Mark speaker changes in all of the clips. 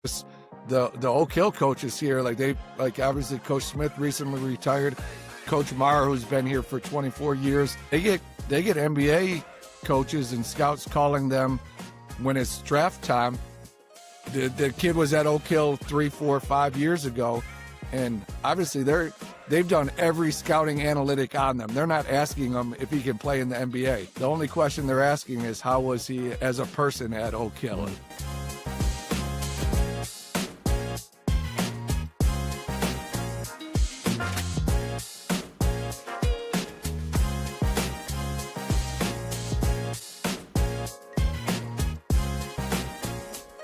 Speaker 1: The Oak Hill coaches here, like obviously Coach Smith recently retired, Coach Marr, who's been here for 24 years, they get NBA coaches and scouts calling them when it's draft time. The kid was at Oak Hill 3, 4, 5 years ago, and obviously they've done every scouting analytic on them. They're not asking him if he can play in the NBA. The only question they're asking is how was he as a person at Oak Hill.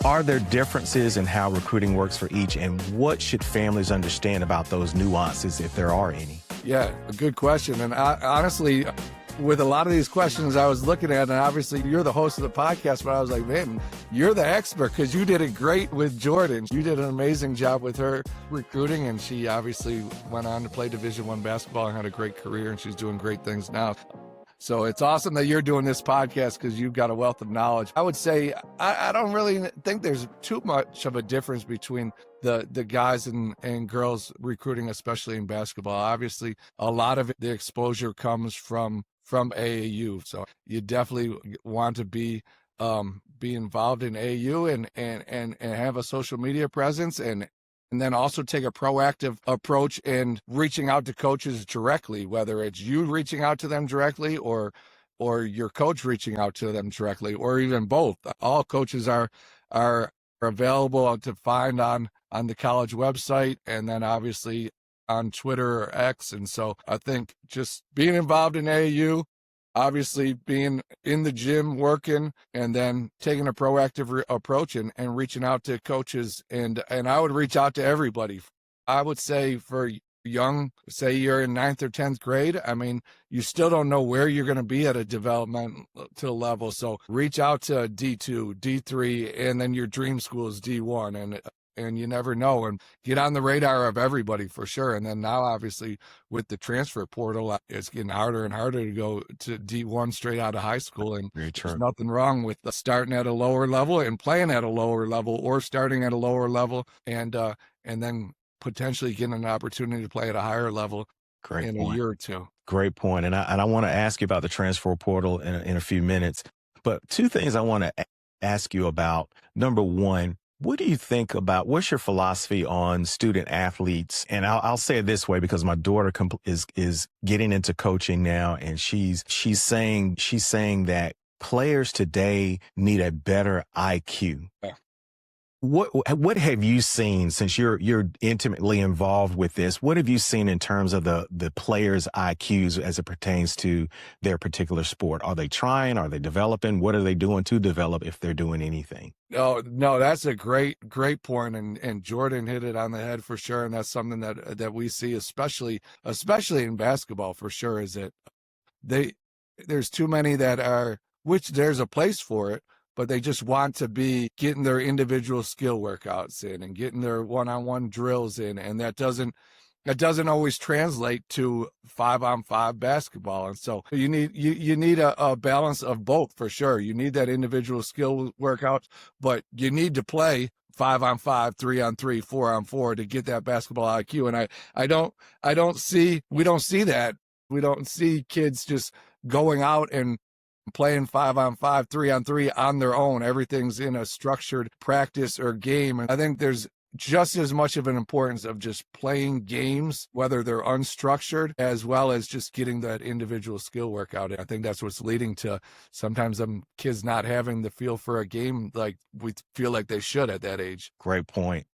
Speaker 2: Are there differences in how recruiting works for each, and what should families understand about those nuances, if there are any?
Speaker 1: Yeah, a good question. And honestly, with a lot of these questions I was looking at, and obviously you're the host of the podcast, but I was like, man, you're the expert because you did it great with Jordan. You did an amazing job with her recruiting, and she obviously went on to play Division I basketball and had a great career, and she's doing great things now. So it's awesome that you're doing this podcast because you've got a wealth of knowledge. I would say I don't really think there's too much of a difference between the guys and girls recruiting, especially in basketball. Obviously, a lot of the exposure comes from AAU. So you definitely want to be involved in AAU and have a social media presence and then also take a proactive approach in reaching out to coaches directly, whether it's you reaching out to them directly or your coach reaching out to them directly, or even both. All coaches are available to find on the college website, and then obviously on Twitter or X. And so I think just being involved in AAU, obviously being in the gym working, and then taking a proactive approach and reaching out to coaches. And I would reach out to everybody. I would say for young, say you're in 9th or 10th grade, I mean, you still don't know where you're going to be at a developmental level. So reach out to D2, D3, and then your dream school is D1. And you never know, and get on the radar of everybody for sure. And then now, obviously, with the transfer portal, it's getting harder and harder to go to D1 straight out of high school. And there's nothing wrong with starting at a lower level and playing at a lower level, or starting at a lower level and then potentially getting an opportunity to play at a higher level in a year or two.
Speaker 2: Great point. And I want to ask you about the transfer portal in a few minutes. But two things I want to ask you about. Number one, what do you think about, what's your philosophy on student athletes? And I'll say it this way, because my daughter is getting into coaching now, and she's saying that players today need a better IQ.
Speaker 1: Yeah.
Speaker 2: What have you seen, since you're intimately involved with this? What have you seen in terms of the players' IQs as it pertains to their particular sport? Are they trying? Are they developing? What are they doing to develop, if they're doing anything?
Speaker 1: No, that's a great point, and Jordan hit it on the head for sure. And that's something that we see, especially in basketball for sure, is that there's too many that are, which there's a place for it, but they just want to be getting their individual skill workouts in and getting their one-on-one drills in, and that doesn't always translate to 5-on-5 basketball. And so you need a balance of both for sure. You need that individual skill workout, but you need to play 5-on-5, 3-on-3, 4-on-4 to get that basketball IQ. And we don't see that. We don't see kids just going out and playing 5-on-5, 3-on-3 on their own. Everything's in a structured practice or game. And I think there's just as much of an importance of just playing games, whether they're unstructured, as well as just getting that individual skill workout. I think that's what's leading to sometimes them kids not having the feel for a game like we feel like they should at that age.
Speaker 2: Great point.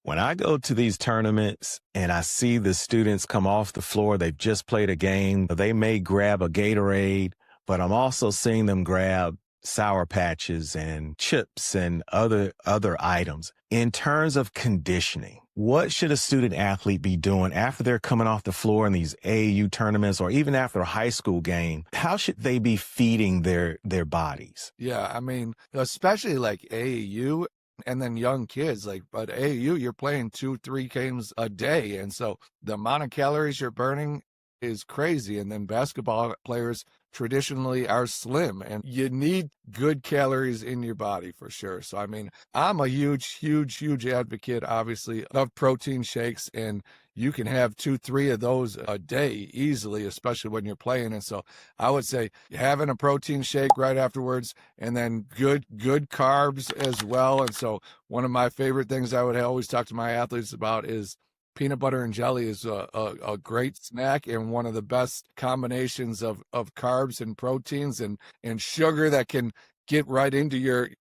Speaker 2: When I go to these tournaments and I see the students come off the floor, they've just played a game, they may grab a Gatorade, but I'm also seeing them grab Sour Patches and chips and other items. In terms of conditioning, what should a student athlete be doing after they're coming off the floor in these AAU tournaments, or even after a high school game? How should they be feeding their bodies?
Speaker 1: Yeah, I mean, especially like AAU and then young kids, but AAU, you're playing 2-3 games a day. And so the amount of calories you're burning is crazy. And then basketball players traditionally are slim, and you need good calories in your body for sure. So, I mean, I'm a huge advocate, obviously, of protein shakes, and you can have 2-3 of those a day easily, especially when you're playing. And so I would say having a protein shake right afterwards, and then good carbs as well. And so one of my favorite things I would always talk to my athletes about is peanut butter and jelly is a great snack, and one of the best combinations of carbs and proteins and sugar that can get right into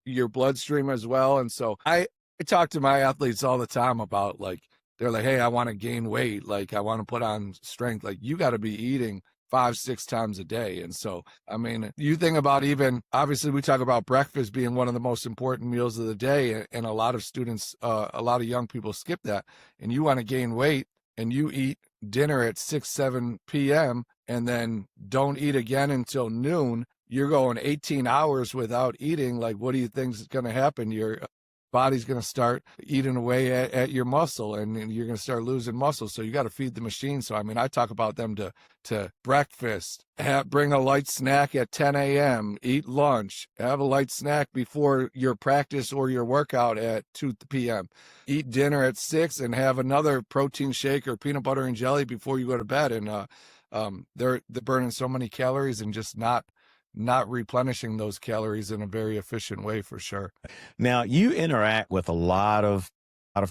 Speaker 1: your bloodstream as well. And so I talk to my athletes all the time about, like, they're like, hey, I want to gain weight. Like, I want to put on strength. Like, you got to be eating 5-6 times a day. And so, I mean, you think about, even, obviously we talk about breakfast being one of the most important meals of the day. And a lot of students, a lot of young people skip that. And you want to gain weight and you eat dinner at 6-7 p.m. and then don't eat again until noon. You're going 18 hours without eating. Like, what do you think is going to happen? Your body's going to start eating away at your muscle, and you're going to start losing muscle. So you got to feed the machine. So, I mean, I talk about them to breakfast, bring a light snack at 10 a.m., eat lunch, have a light snack before your practice or your workout at 2 p.m., eat dinner at 6, and have another protein shake or peanut butter and jelly before you go to bed. And they're burning so many calories and just not replenishing those calories in a very efficient way, for sure.
Speaker 2: Now, you interact with a lot of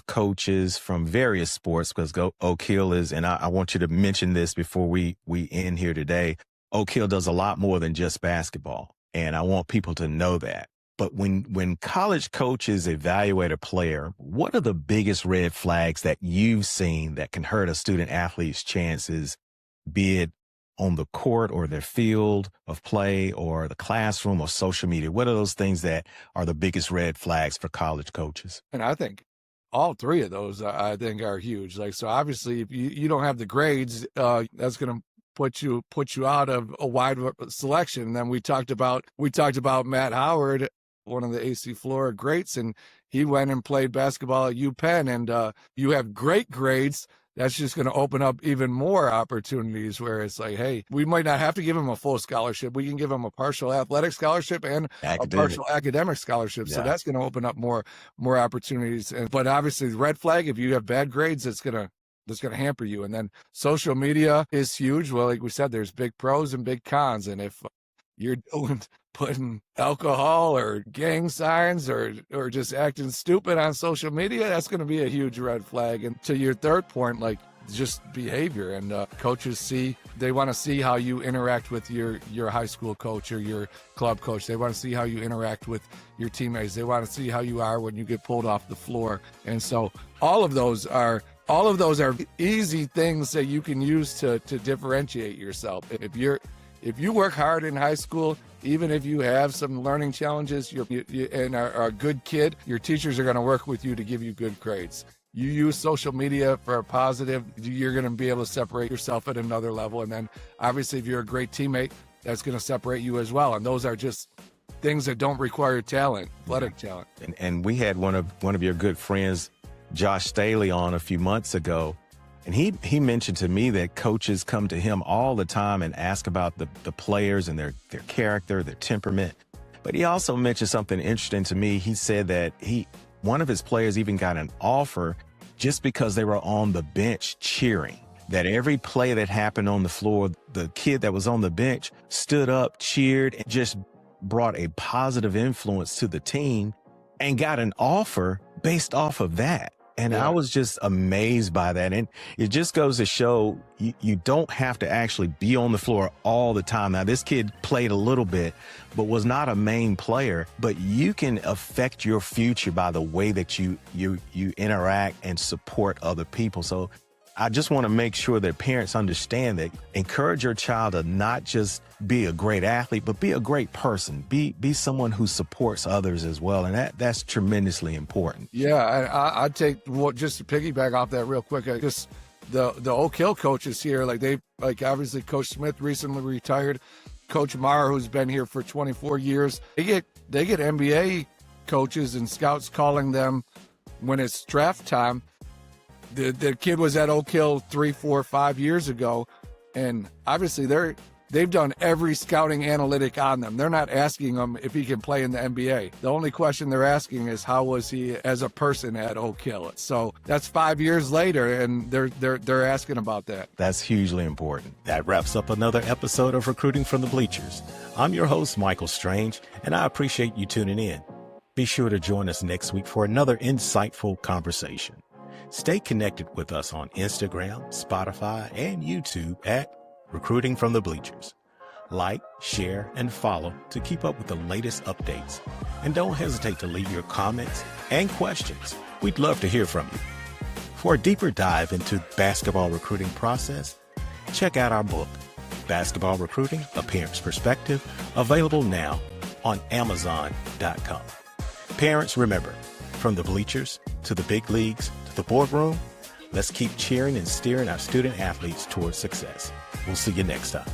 Speaker 2: coaches from various sports, because Oak Hill is, and I want you to mention this before we end here today, Oak Hill does a lot more than just basketball, and I want people to know that. But when college coaches evaluate a player, what are the biggest red flags that you've seen that can hurt a student athlete's chances, be it on the court or their field of play or the classroom or social media? What are those things that are the biggest red flags for college coaches?
Speaker 1: And I think all three of those, I think, are huge. Like, so obviously, if you don't have the grades, that's going to put you out of a wide selection. And then we talked about Matt Howard, one of the AC Florida greats, and he went and played basketball at UPenn, and you have great grades. That's just going to open up even more opportunities where it's like, hey, we might not have to give him a full scholarship. We can give him a partial athletic scholarship and a partial academic scholarship. Yeah. So that's going to open up more opportunities. But obviously, the red flag, if you have bad grades, that's going to hamper you. And then social media is huge. Well, like we said, there's big pros and big cons. And if you're putting alcohol or gang signs or just acting stupid on social media, that's going to be a huge red flag. And to your third point, like, just behavior, and coaches they want to see how you interact with your high school coach or your club coach. They want to see how you interact with your teammates. They want to see how you are when you get pulled off the floor. And so all of those are easy things that you can use to differentiate yourself. If you work hard in high school, even if you have some learning challenges, and are a good kid, your teachers are going to work with you to give you good grades. You use social media for a positive, you're going to be able to separate yourself at another level. And then obviously, if you're a great teammate, that's going to separate you as well. And those are just things that don't require talent, athletic talent.
Speaker 2: And we had one of your good friends, Josh Staley, on a few months ago. And he mentioned to me that coaches come to him all the time and ask about the players and their character, their temperament. But he also mentioned something interesting to me. He said that one of his players even got an offer just because they were on the bench cheering. That every play that happened on the floor, the kid that was on the bench stood up, cheered, and just brought a positive influence to the team, and got an offer based off of that. And yeah. I was just amazed by that. And it just goes to show you don't have to actually be on the floor all the time. Now, this kid played a little bit, but was not a main player. But you can affect your future by the way that you interact and support other people. So I just want to make sure that parents understand that. Encourage your child to not just be a great athlete, but be a great person. Be someone who supports others as well. And that's tremendously important.
Speaker 1: Yeah, I'd take just to piggyback off that real quick. Just the Oak Hill coaches here, obviously Coach Smith recently retired. Coach Maher, who's been here for 24 years, they get NBA coaches and scouts calling them when it's draft time. The kid was at Oak Hill 3, 4, 5 years ago, and obviously they're They've done every scouting analytic on them. They're not asking him if he can play in the NBA. The only question they're asking is how was he as a person at Oak Hill. So that's 5 years later, and they're asking about that.
Speaker 2: That's hugely important. That wraps up another episode of Recruiting from the Bleachers. I'm your host, Michael Strange, and I appreciate you tuning in. Be sure to join us next week for another insightful conversation. Stay connected with us on Instagram, Spotify, and YouTube at Recruiting from the Bleachers. Like, share, and follow to keep up with the latest updates. And don't hesitate to leave your comments and questions. We'd love to hear from you. For a deeper dive into basketball recruiting process, check out our book, Basketball Recruiting, A Parent's Perspective, available now on Amazon.com. Parents, remember, from the bleachers to the big leagues to the boardroom, let's keep cheering and steering our student athletes towards success. We'll see you next time.